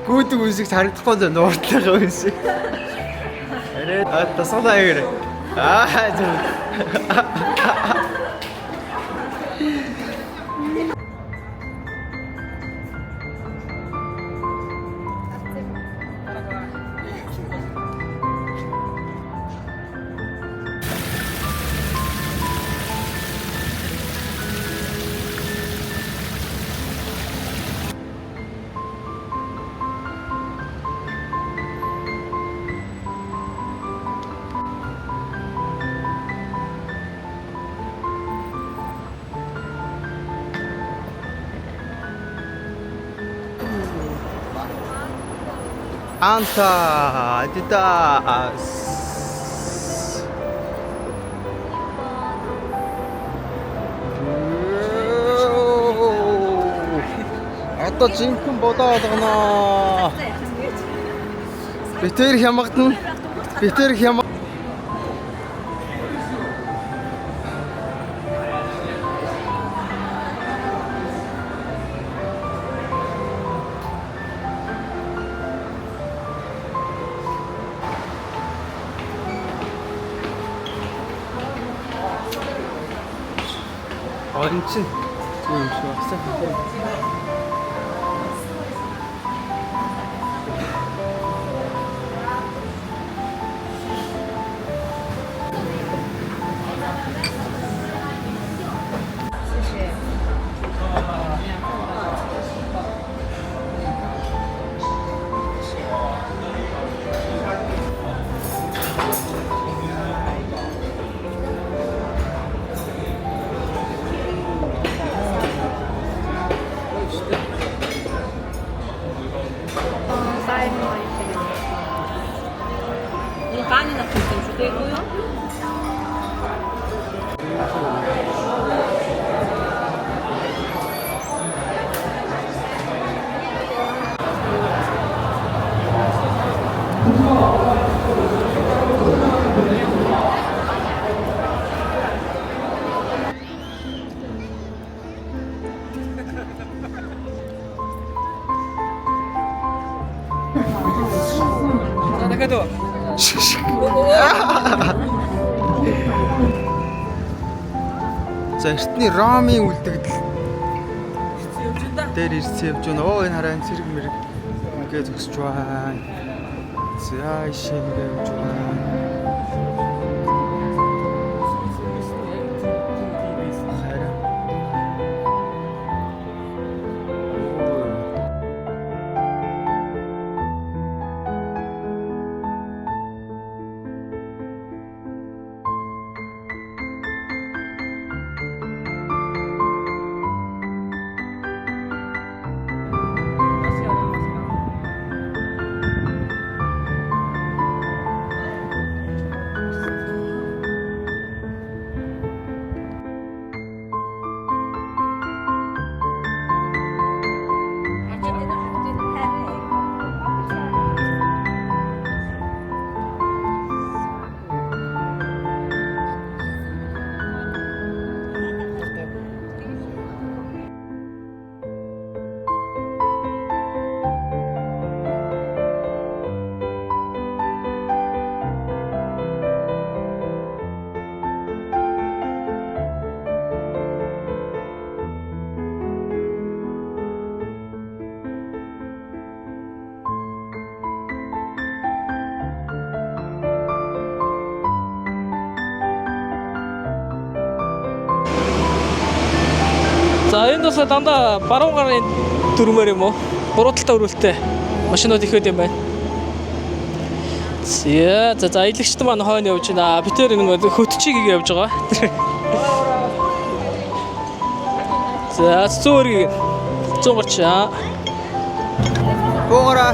Гүйдэг үсэг харагдахгүй зөө нууртайгаа үсэг. Арай тасгалаа ярэ. Зөв. Анта, Adidas. Одоо жинхэнэ болоод гэнэ. Битэр хямгадна. Битэр хямг. Энэ чинь юу юм шиг байна. Банина вкусным, что-то игрую. Надо. За эртний ромын үлдэгдэл дээр ирсэн явж байна. Оо энэ хараа цэрэг мэрэг ингээ зогсож байна. За ишингээ явж байна. За энэ бас дандаа баруун гарын дөрмөр юм уу? Буруу талтай өрүүлтэй машинууд их байд юм байна. За аялагчтай маань хойно явж байна. Би тэр нэг хөтчийг явж байгаа. За зөөрийг 130. Буугараа.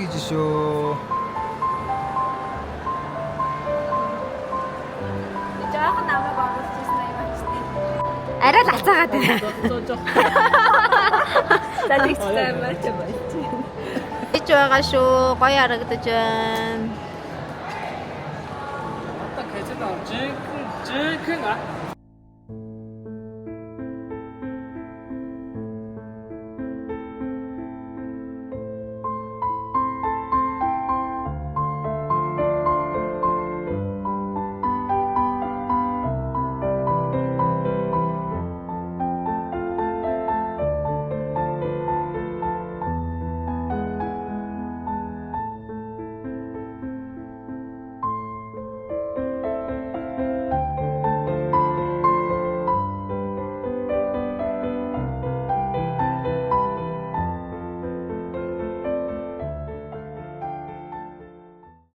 움직이지쇼. жоохон намайг оруулчихсан юм байна шүү дээ. Арай л ацаагаад байна. Залгичтай юм байна ч болж. Ич байгаа шүү. Гоё харагдаж байна. 딱 괜찮아. 징큰 징큰 아.